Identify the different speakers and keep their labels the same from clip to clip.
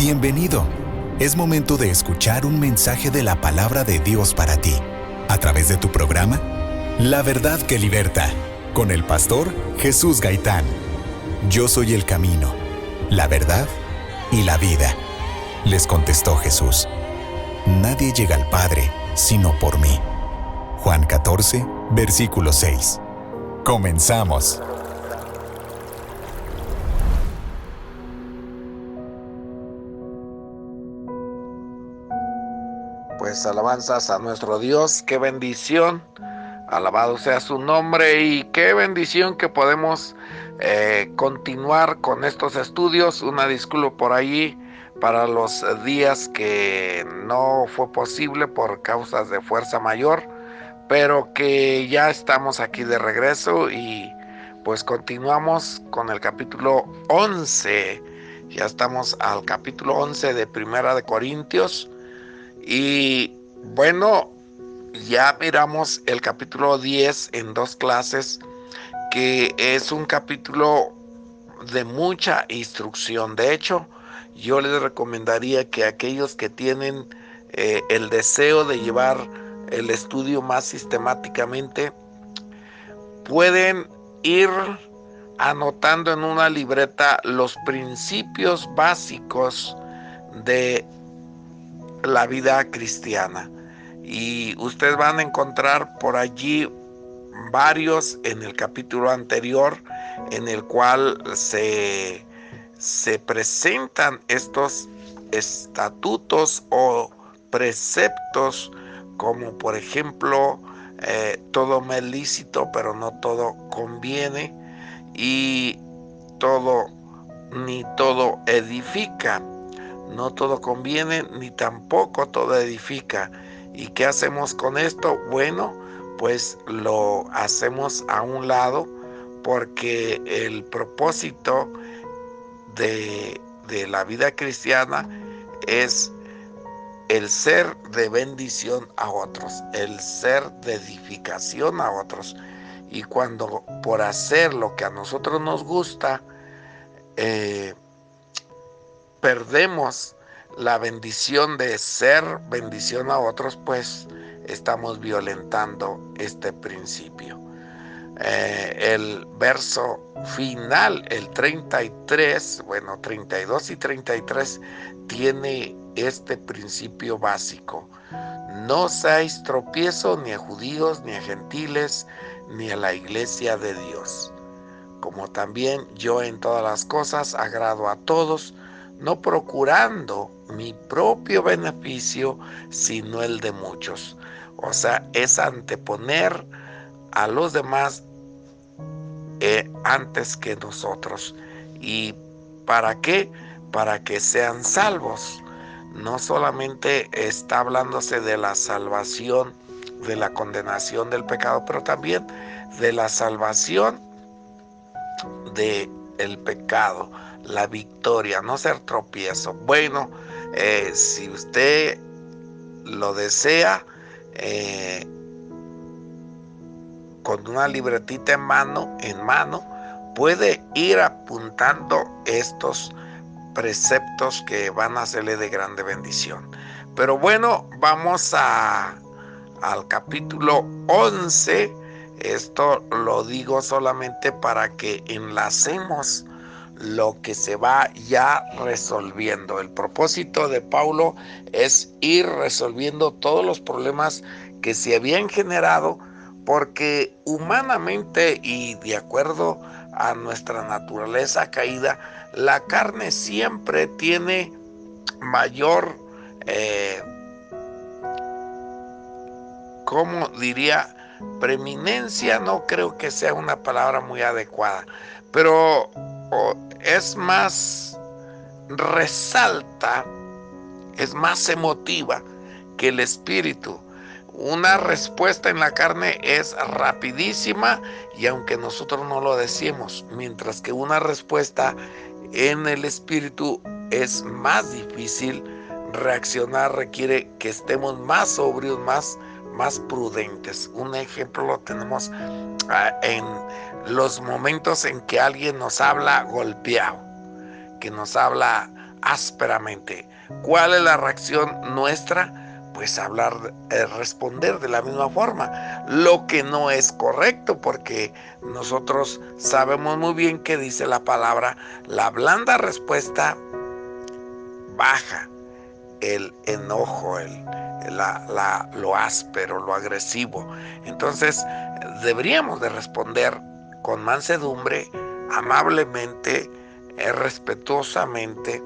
Speaker 1: Bienvenido. Es momento de escuchar un mensaje de la palabra de Dios para ti, a través de tu programa, La Verdad que Liberta, con el pastor Jesús Gaitán. Yo soy el camino, la verdad y la vida, les contestó Jesús. Nadie llega al Padre sino por mí. Juan 14, versículo 6. Comenzamos.
Speaker 2: Pues alabanzas a nuestro Dios, qué bendición, alabado sea su nombre y qué bendición que podemos continuar con estos estudios. Una disculpa por allí para los días que no fue posible por causas de fuerza mayor, pero que ya estamos aquí de regreso y pues continuamos con el capítulo 11. Ya estamos al capítulo 11 de Primera de Corintios. Y bueno, ya miramos el capítulo 10 en 2 clases, que es un capítulo de mucha instrucción. De hecho, yo les recomendaría que aquellos que tienen el deseo de llevar el estudio más sistemáticamente, pueden ir anotando en una libreta los principios básicos de la vida cristiana, y ustedes van a encontrar por allí varios en el capítulo anterior, en el cual se presentan estos estatutos o preceptos, como por ejemplo todo me es lícito pero no todo conviene, y ni todo edifica. No todo conviene, ni tampoco todo edifica. ¿Y qué hacemos con esto? Bueno, pues lo hacemos a un lado, porque el propósito de la vida cristiana es el ser de bendición a otros, el ser de edificación a otros. Y cuando por hacer lo que a nosotros nos gusta, perdemos la bendición de ser bendición a otros, pues estamos violentando este principio. El verso final, el 33, 32 y 33, tiene este principio básico: no seáis tropiezo ni a judíos, ni a gentiles, ni a la iglesia de Dios, como también yo en todas las cosas agrado a todos, no procurando mi propio beneficio, sino el de muchos. O sea, es anteponer a los demás antes que nosotros. ¿Y para qué? Para que sean salvos. No solamente está hablándose de la salvación, de la condenación del pecado, pero también de la salvación del pecado, la victoria, no ser tropiezo. Bueno, si usted lo desea, con una libretita en mano, puede ir apuntando estos preceptos que van a hacerle de grande bendición. Pero bueno, vamos al capítulo 11. Esto lo digo solamente para que enlacemos lo que se va ya resolviendo. El propósito de Pablo es ir resolviendo todos los problemas que se habían generado, porque humanamente y de acuerdo a nuestra naturaleza caída, la carne siempre tiene mayor, ¿cómo diría? Preeminencia, no creo que sea una palabra muy adecuada, pero es más, resalta, es más emotiva que el espíritu. Una respuesta en la carne es rapidísima, y aunque nosotros no lo decimos, mientras que una respuesta en el espíritu es más difícil. Reaccionar requiere que estemos más sobrios, más prudentes. Un ejemplo lo tenemos en los momentos en que alguien nos habla golpeado, que nos habla ásperamente. ¿Cuál es la reacción nuestra? Pues responder de la misma forma, lo que no es correcto, porque nosotros sabemos muy bien que dice la palabra, la blanda respuesta baja el enojo, lo áspero, lo agresivo. Entonces deberíamos de responder con mansedumbre, amablemente, respetuosamente.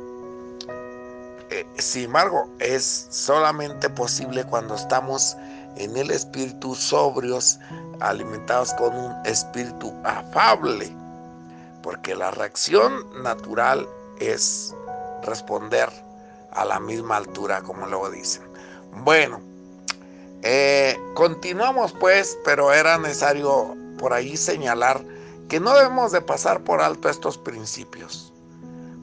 Speaker 2: Sin embargo, es solamente posible cuando estamos en el espíritu, sobrios, alimentados con un espíritu afable, porque la reacción natural es responder a la misma altura, como luego dicen. Bueno, continuamos pues, pero era necesario por ahí señalar que no debemos de pasar por alto estos principios,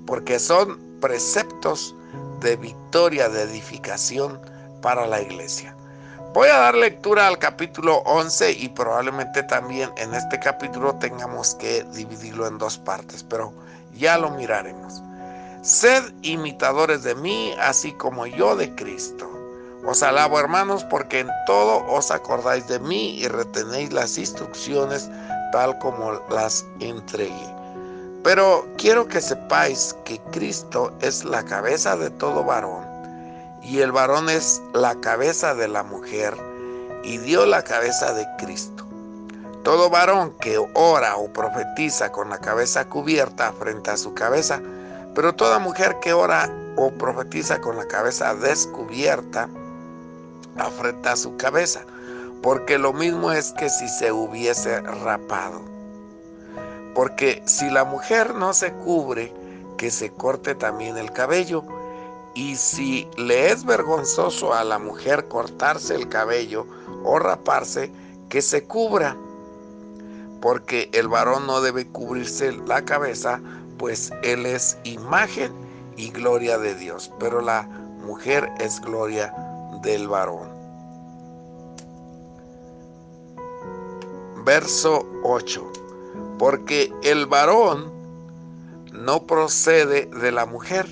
Speaker 2: porque son preceptos de victoria, de edificación para la iglesia. Voy a dar lectura al capítulo 11 y probablemente también en este capítulo tengamos que dividirlo en dos partes, pero ya lo miraremos. Sed imitadores de mí, así como yo de Cristo. Os alabo, hermanos, porque en todo os acordáis de mí y retenéis las instrucciones tal como las entregué. Pero quiero que sepáis que Cristo es la cabeza de todo varón, y el varón es la cabeza de la mujer, y Dios la cabeza de Cristo. Todo varón que ora o profetiza con la cabeza cubierta frente a su cabeza, pero toda mujer que ora o profetiza con la cabeza descubierta frente a su cabeza, porque lo mismo es que si se hubiese rapado. Porque si la mujer no se cubre, que se corte también el cabello. Y si le es vergonzoso a la mujer cortarse el cabello o raparse, que se cubra. Porque el varón no debe cubrirse la cabeza, pues él es imagen y gloria de Dios. Pero la mujer es gloria del varón. Verso 8. Porque el varón no procede de la mujer,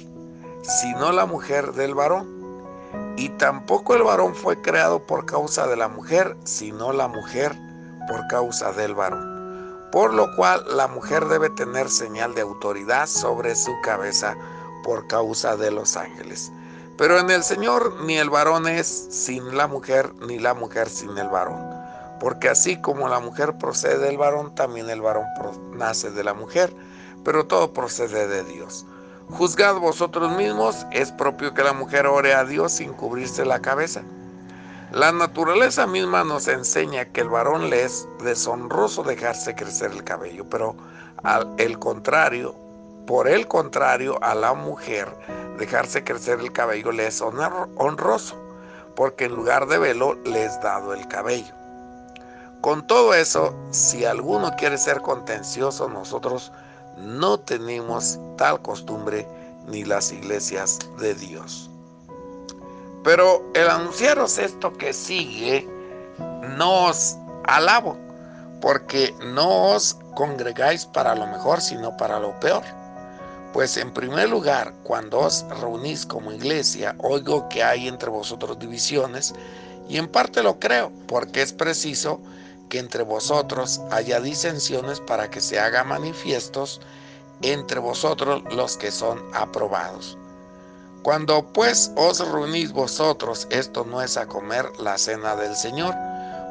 Speaker 2: sino la mujer del varón. Y tampoco el varón fue creado por causa de la mujer, sino la mujer por causa del varón. Por lo cual la mujer debe tener señal de autoridad sobre su cabeza por causa de los ángeles. Pero en el Señor ni el varón es sin la mujer, ni la mujer sin el varón. Porque así como la mujer procede del varón, también el varón nace de la mujer, pero todo procede de Dios. Juzgad vosotros mismos, es propio que la mujer ore a Dios sin cubrirse la cabeza. La naturaleza misma nos enseña que el varón le es deshonroso dejarse crecer el cabello, pero por el contrario, a la mujer dejarse crecer el cabello le es honroso, porque en lugar de velo le es dado el cabello. Con todo eso, si alguno quiere ser contencioso, nosotros no tenemos tal costumbre ni las iglesias de Dios. Pero el anunciaros esto que sigue, no os alabo, porque no os congregáis para lo mejor, sino para lo peor. Pues en primer lugar, cuando os reunís como iglesia, oigo que hay entre vosotros divisiones, y en parte lo creo, porque es preciso que entre vosotros haya disensiones para que se hagan manifiestos entre vosotros los que son aprobados. Cuando pues os reunís vosotros, esto no es a comer la cena del Señor,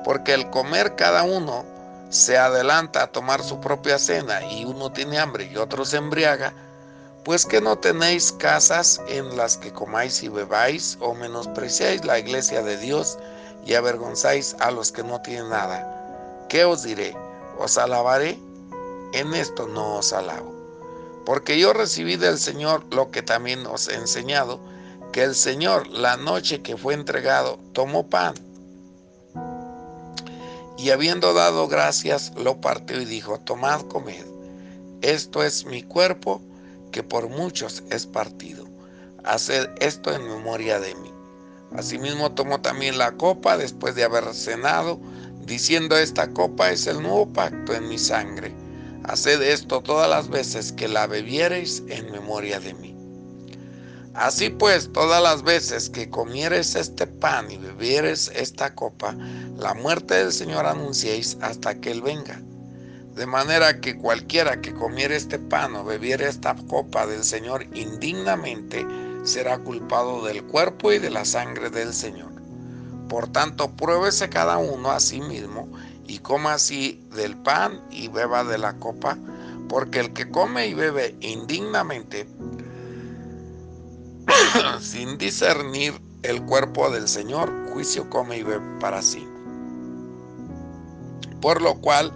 Speaker 2: porque el comer cada uno se adelanta a tomar su propia cena, y uno tiene hambre y otro se embriaga, pues que no tenéis casas en las que comáis y bebáis, o menospreciáis la iglesia de Dios y avergonzáis a los que no tienen nada. ¿Qué os diré? ¿Os alabaré? En esto no os alabo. Porque yo recibí del Señor lo que también os he enseñado, que el Señor, la noche que fue entregado, tomó pan, y habiendo dado gracias, lo partió y dijo: tomad, comed, esto es mi cuerpo, que por muchos es partido. Haced esto en memoria de mí. Asimismo tomó también la copa después de haber cenado, diciendo: esta copa es el nuevo pacto en mi sangre. Haced esto todas las veces que la bebiereis en memoria de mí. Así pues, todas las veces que comieres este pan y bebieres esta copa, la muerte del Señor anunciéis hasta que Él venga. De manera que cualquiera que comiere este pan o bebiere esta copa del Señor indignamente, será culpado del cuerpo y de la sangre del Señor. Por tanto, pruébese cada uno a sí mismo y coma así del pan y beba de la copa, porque el que come y bebe indignamente, sin discernir el cuerpo del Señor, juicio come y bebe para sí. Por lo cual,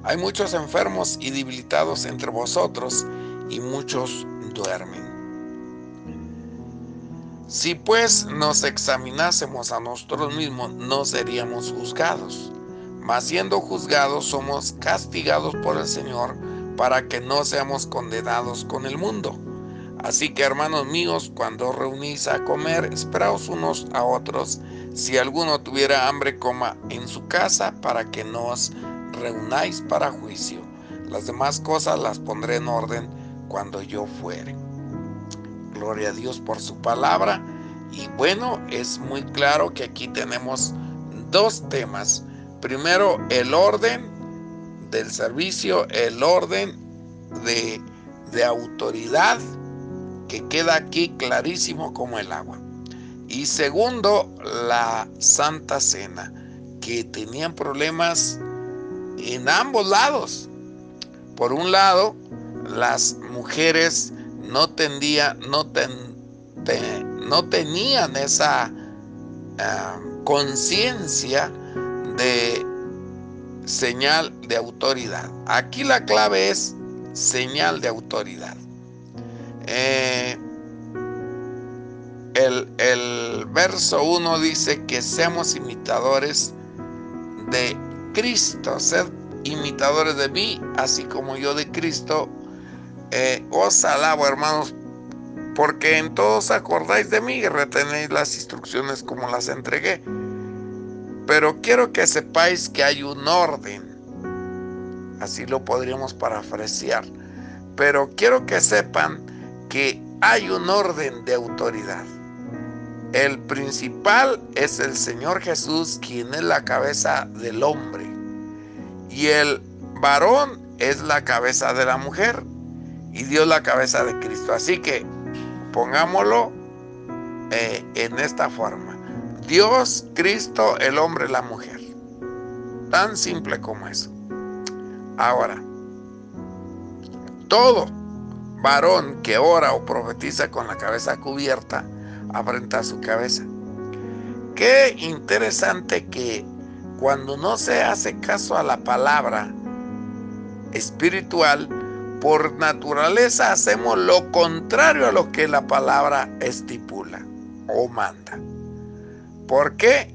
Speaker 2: hay muchos enfermos y debilitados entre vosotros, y muchos duermen. Si pues nos examinásemos a nosotros mismos, no seríamos juzgados. Mas siendo juzgados, somos castigados por el Señor, para que no seamos condenados con el mundo. Así que, hermanos míos, cuando os reunís a comer, esperaos unos a otros. Si alguno tuviera hambre, coma en su casa, para que no os reunáis para juicio. Las demás cosas las pondré en orden cuando yo fuere. Gloria a Dios por su palabra. Y bueno, es muy claro que aquí tenemos dos temas. Primero, el orden del servicio, el orden de autoridad, que queda aquí clarísimo como el agua. Y segundo, la Santa Cena, que tenían problemas en ambos lados. Por un lado, las mujeres no tenían esa conciencia de señal de autoridad. Aquí la clave es señal de autoridad. El verso 1 dice que seamos imitadores de Cristo, sed imitadores de mí, así como yo de Cristo. Os alabo, hermanos, porque en todos acordáis de mí y retenéis las instrucciones como las entregué. Pero quiero que sepáis que hay un orden, así lo podríamos parafrasear. Pero quiero que sepan que hay un orden de autoridad. El principal es el Señor Jesús, quien es la cabeza del hombre, y el varón es la cabeza de la mujer, y Dios la cabeza de Cristo. Así que pongámoslo en esta forma: Dios, Cristo, el hombre, la mujer. Tan simple como eso. Ahora, todo varón que ora o profetiza con la cabeza cubierta afrenta su cabeza. Qué interesante que cuando no se hace caso a la palabra espiritual, por naturaleza hacemos lo contrario a lo que la palabra estipula o manda. ¿Por qué?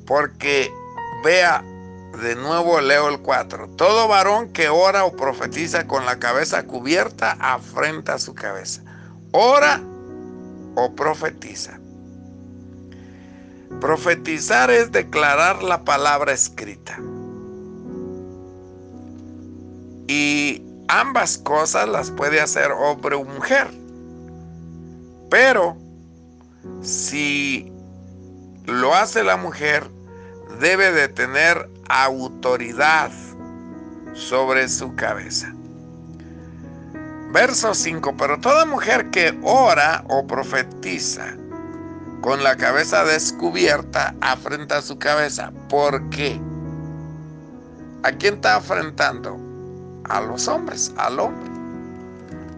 Speaker 2: Porque vea, de nuevo leo el 4. Todo varón que ora o profetiza con la cabeza cubierta afrenta su cabeza. Ora o profetiza. Profetizar es declarar la palabra escrita. Y ambas cosas las puede hacer hombre o mujer. Pero si lo hace la mujer, debe de tener autoridad sobre su cabeza. Verso 5. Pero toda mujer que ora o profetiza con la cabeza descubierta afrenta su cabeza. ¿Por qué? ¿A quién está afrentando? A los hombres, al hombre.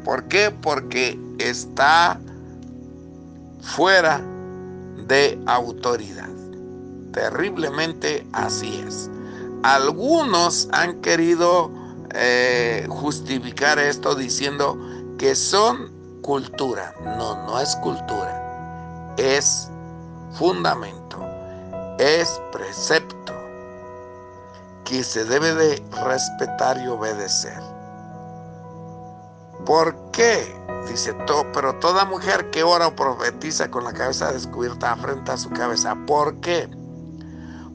Speaker 2: ¿Por qué? Porque está fuera de autoridad. Terriblemente así es. Algunos han querido justificar esto diciendo que son cultura. No, no es cultura. Es fundamento. Es precepto que se debe de respetar y obedecer. ¿Por qué? Dice, pero toda mujer que ora o profetiza con la cabeza descubierta afrenta su cabeza. ¿Por qué?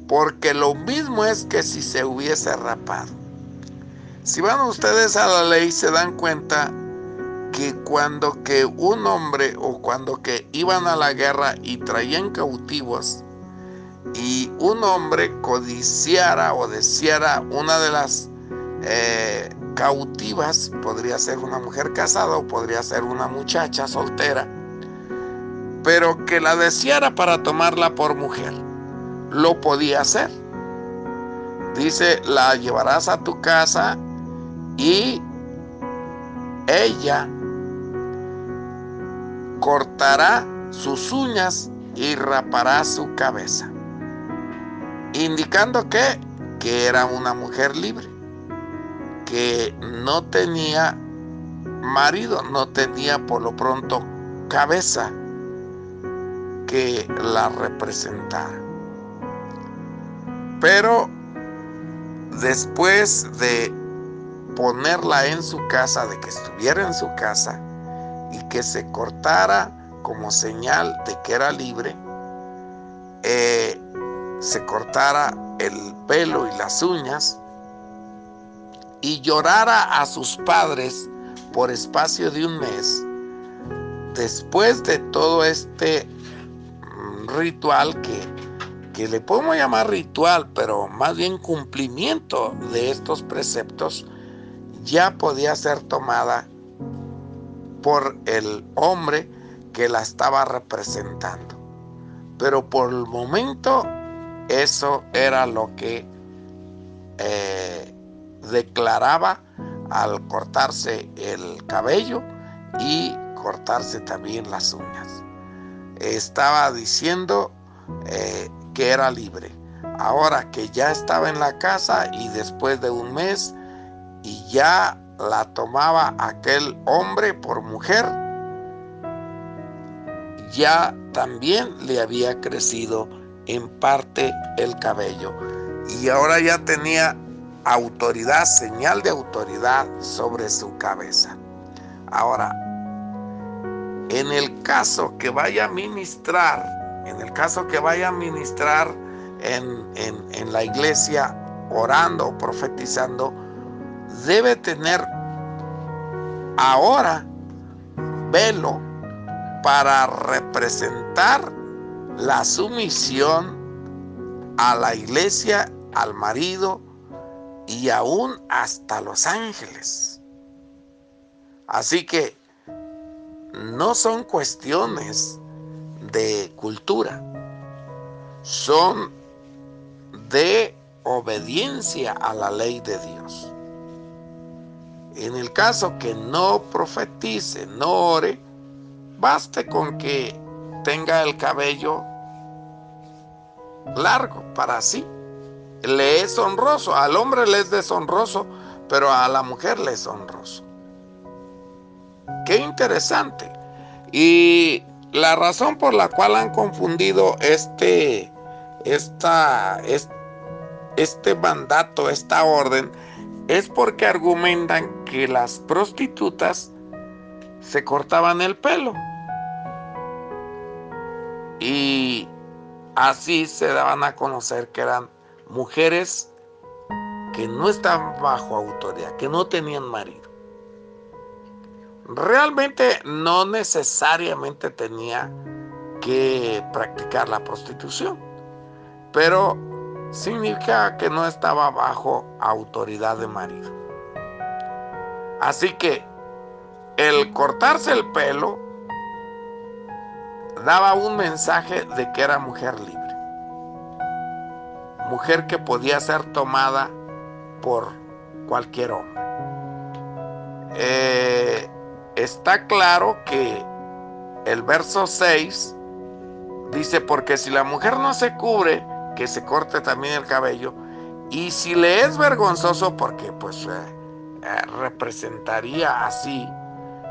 Speaker 2: Porque lo mismo es que si se hubiese rapado. Si van ustedes a la ley, se dan cuenta que cuando que un hombre o cuando que iban a la guerra y traían cautivos y un hombre codiciara o deseara una de las cautivas, podría ser una mujer casada o podría ser una muchacha soltera, pero que la deseara para tomarla por mujer, lo podía hacer. Dice, la llevarás a tu casa y ella cortará sus uñas y rapará su cabeza, indicando que era una mujer libre, que no tenía marido, no tenía por lo pronto cabeza que la representara. Pero después de ponerla en su casa, de que estuviera en su casa y que se cortara como señal de que era libre, se cortara el pelo y las uñas y llorara a sus padres por espacio de un mes. Después de todo este ritual que le podemos llamar ritual, pero más bien cumplimiento de estos preceptos, ya podía ser tomada por el hombre que la estaba representando. Pero por el momento eso era lo que declaraba al cortarse el cabello y cortarse también las uñas. Estaba diciendo que era libre. Ahora que ya estaba en la casa y después de un mes y ya la tomaba aquel hombre por mujer, ya también le había crecido en parte el cabello y ahora ya tenía autoridad, señal de autoridad sobre su cabeza. Ahora, en el caso que vaya a ministrar, en la iglesia, orando o profetizando, debe tener ahora velo para representar la sumisión a la iglesia, al marido y aún hasta los ángeles. Así que no son cuestiones de cultura, son de obediencia a la ley de Dios. En el caso que no profetice, no ore, baste con que tenga el cabello largo para sí. Le es honroso, al hombre le es deshonroso, pero a la mujer le es honroso. Qué interesante. Y la razón por la cual han confundido este mandato, esta orden, es porque argumentan que las prostitutas se cortaban el pelo y así se daban a conocer que eran mujeres que no estaban bajo autoridad, que no tenían marido. Realmente no necesariamente tenía que practicar la prostitución, pero significa que no estaba bajo autoridad de marido. Así que el cortarse el pelo daba un mensaje de que era mujer libre, mujer que podía ser tomada por cualquier hombre. Está claro que el verso 6 dice, porque si la mujer no se cubre, que se corte también el cabello, y si le es vergonzoso, porque pues representaría así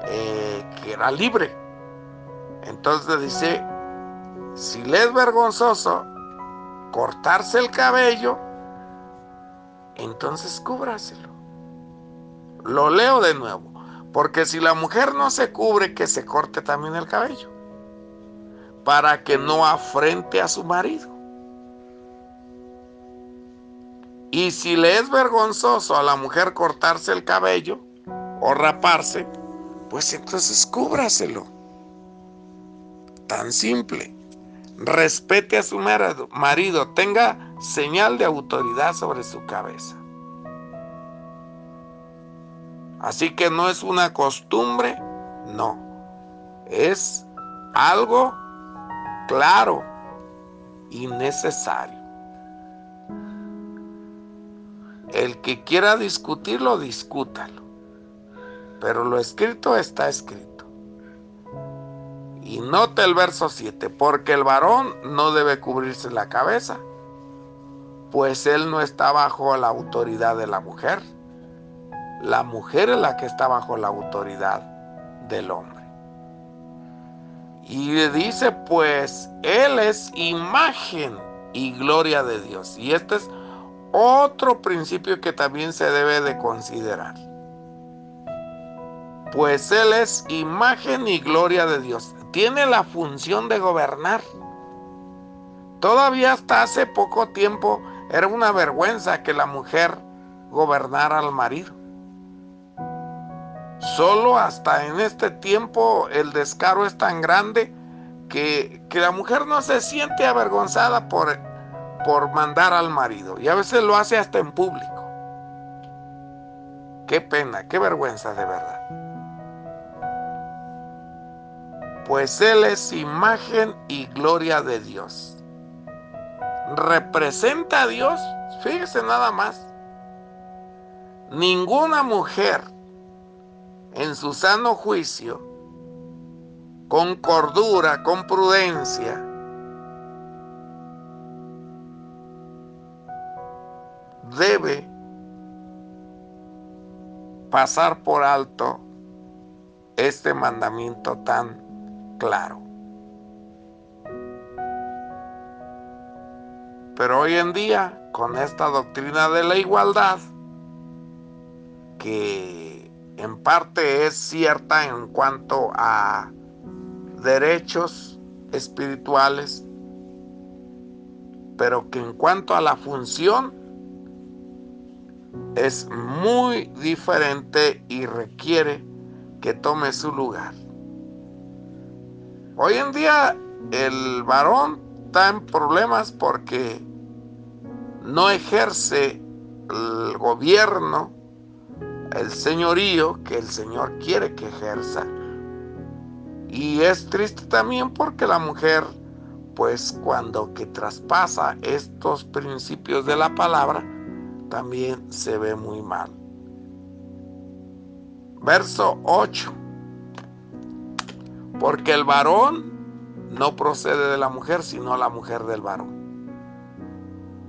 Speaker 2: que era libre. Entonces dice, si le es vergonzoso cortarse el cabello, entonces cúbraselo. Lo leo de nuevo. Porque si la mujer no se cubre, que se corte también el cabello, para que no afrente a su marido. Y si le es vergonzoso a la mujer cortarse el cabello o raparse, pues entonces cúbraselo. Tan simple. Respete a su marido, tenga señal de autoridad sobre su cabeza. Así que no es una costumbre, no. Es algo claro y necesario. El que quiera discutirlo, discútalo. Pero lo escrito está escrito. Y note el verso 7, porque el varón no debe cubrirse la cabeza, pues él no está bajo la autoridad de la mujer. La mujer es la que está bajo la autoridad del hombre. Y le dice, pues él es imagen y gloria de Dios. Y este es otro principio que también se debe de considerar. Pues él es imagen y gloria de Dios. Tiene la función de gobernar. Todavía hasta hace poco tiempo era una vergüenza que la mujer gobernara al marido. Solo hasta en este tiempo el descaro es tan grande que la mujer no se siente avergonzada por mandar al marido. Y a veces lo hace hasta en público. Qué pena, qué vergüenza de verdad. Pues él es imagen y gloria de Dios. Representa a Dios, fíjese nada más. Ninguna mujer en su sano juicio, con cordura, con prudencia, debe pasar por alto este mandamiento tan claro. Pero hoy en día, con esta doctrina de la igualdad, que en parte es cierta en cuanto a derechos espirituales, pero que en cuanto a la función es muy diferente y requiere que tome su lugar. Hoy en día el varón está en problemas porque no ejerce el gobierno, el señorío que el Señor quiere que ejerza. Y es triste también porque la mujer, pues cuando que traspasa estos principios de la palabra, también se ve muy mal. Verso 8. Porque el varón no procede de la mujer, sino la mujer del varón.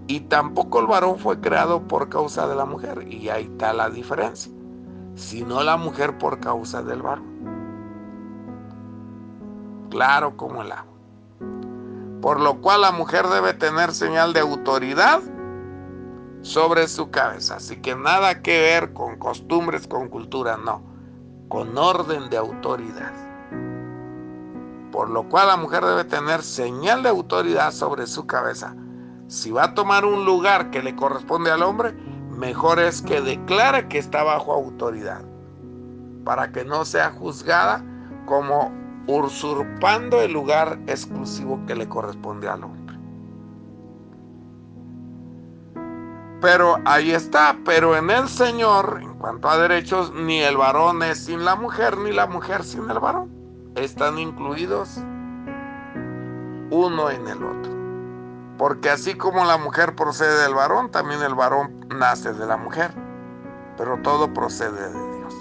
Speaker 2: Y tampoco el varón fue creado por causa de la mujer, y ahí está la diferencia, sino la mujer por causa del varón. Claro como el agua. Por lo cual la mujer debe tener señal de autoridad sobre su cabeza. Así que nada que ver con costumbres, con cultura, no. Con orden de autoridad. Por lo cual la mujer debe tener señal de autoridad sobre su cabeza. Si va a tomar un lugar que le corresponde al hombre, mejor es que declare que está bajo autoridad, para que no sea juzgada como usurpando el lugar exclusivo que le corresponde al hombre. Pero ahí está, pero en el Señor, en cuanto a derechos, ni el varón es sin la mujer, ni la mujer sin el varón. Están incluidos uno en el otro. Porque así como la mujer procede del varón, también el varón nace de la mujer. Pero todo procede de Dios.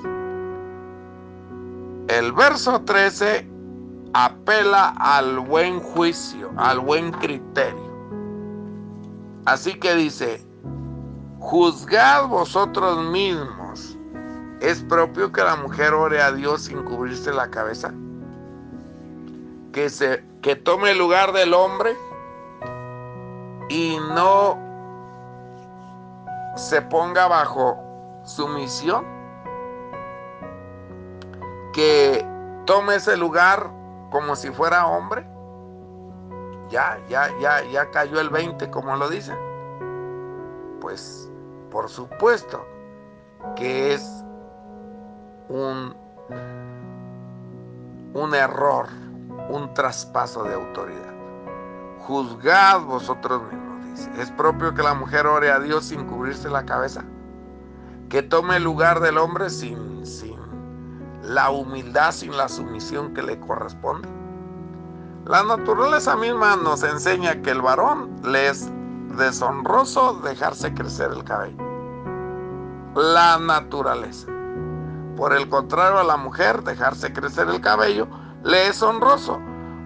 Speaker 2: El verso 13 apela al buen juicio, al buen criterio. Así que dice: juzgad vosotros mismos. ¿Es propio que la mujer ore a Dios sin cubrirse la cabeza? Que tome el lugar del hombre y no se ponga bajo sumisión, que tome ese lugar como si fuera hombre. Ya cayó el 20, como lo dicen. Pues por supuesto que es un un error, un traspaso de autoridad. Juzgad vosotros mismos, dice. ¿Es propio que la mujer ore a Dios sin cubrirse la cabeza? Que tome el lugar del hombre sin la humildad, sin la sumisión que le corresponde. La naturaleza misma nos enseña que el varón le es deshonroso dejarse crecer el cabello. La naturaleza. Por el contrario, a la mujer dejarse crecer el cabello le es honroso,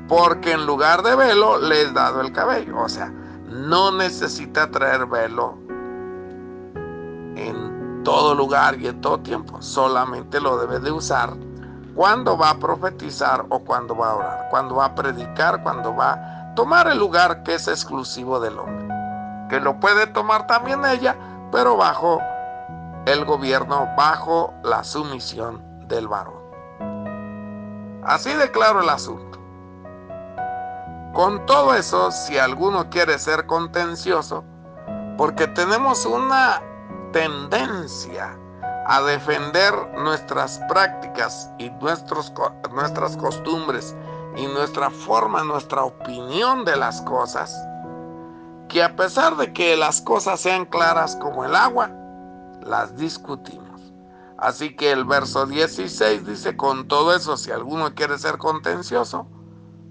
Speaker 2: porque en lugar de velo le es dado el cabello. O sea, no necesita traer velo en todo lugar y en todo tiempo. Solamente lo debe de usar cuando va a profetizar o cuando va a orar, cuando va a predicar, cuando va a tomar el lugar que es exclusivo del hombre, que lo puede tomar también ella, pero bajo el gobierno, bajo la sumisión del varón. Así de claro el asunto. Con todo eso, si alguno quiere ser contencioso, porque tenemos una tendencia a defender nuestras prácticas y nuestras costumbres y nuestra forma, nuestra opinión de las cosas, que a pesar de que las cosas sean claras como el agua, las discutimos. Así que el verso 16 dice: con todo eso, si alguno quiere ser contencioso,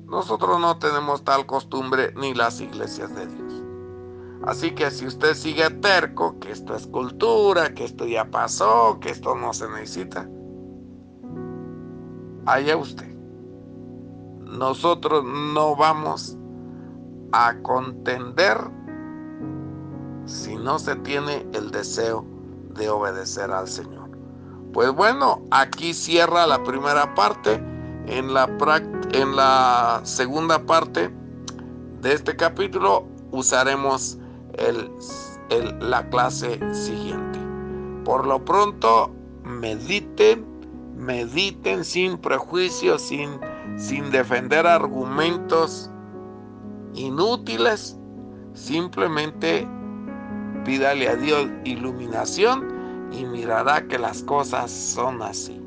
Speaker 2: nosotros no tenemos tal costumbre ni las iglesias de Dios. Así que si usted sigue terco, que esto es cultura, que esto ya pasó, que esto no se necesita, allá usted. Nosotros no vamos a contender si no se tiene el deseo de obedecer al Señor. Pues bueno, aquí cierra la primera parte. En la segunda parte de este capítulo usaremos la clase siguiente. Por lo pronto, mediten sin prejuicios, sin defender argumentos inútiles. Simplemente pídale a Dios iluminación y mirará que las cosas son así.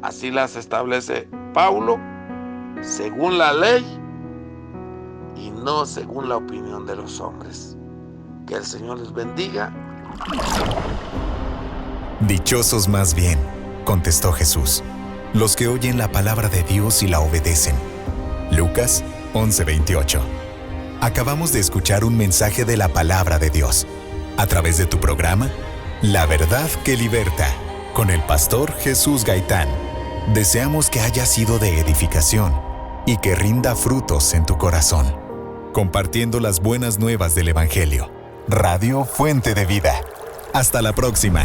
Speaker 2: Así las establece Pablo, según la ley y no según la opinión de los hombres. Que el Señor les bendiga.
Speaker 1: Dichosos más bien, contestó Jesús, los que oyen la palabra de Dios y la obedecen. Lucas 11:28. Acabamos de escuchar un mensaje de la palabra de Dios a través de tu programa La Verdad que Liberta, con el pastor Jesús Gaitán. Deseamos que haya sido de edificación y que rinda frutos en tu corazón. Compartiendo las buenas nuevas del Evangelio. Radio Fuente de Vida. Hasta la próxima.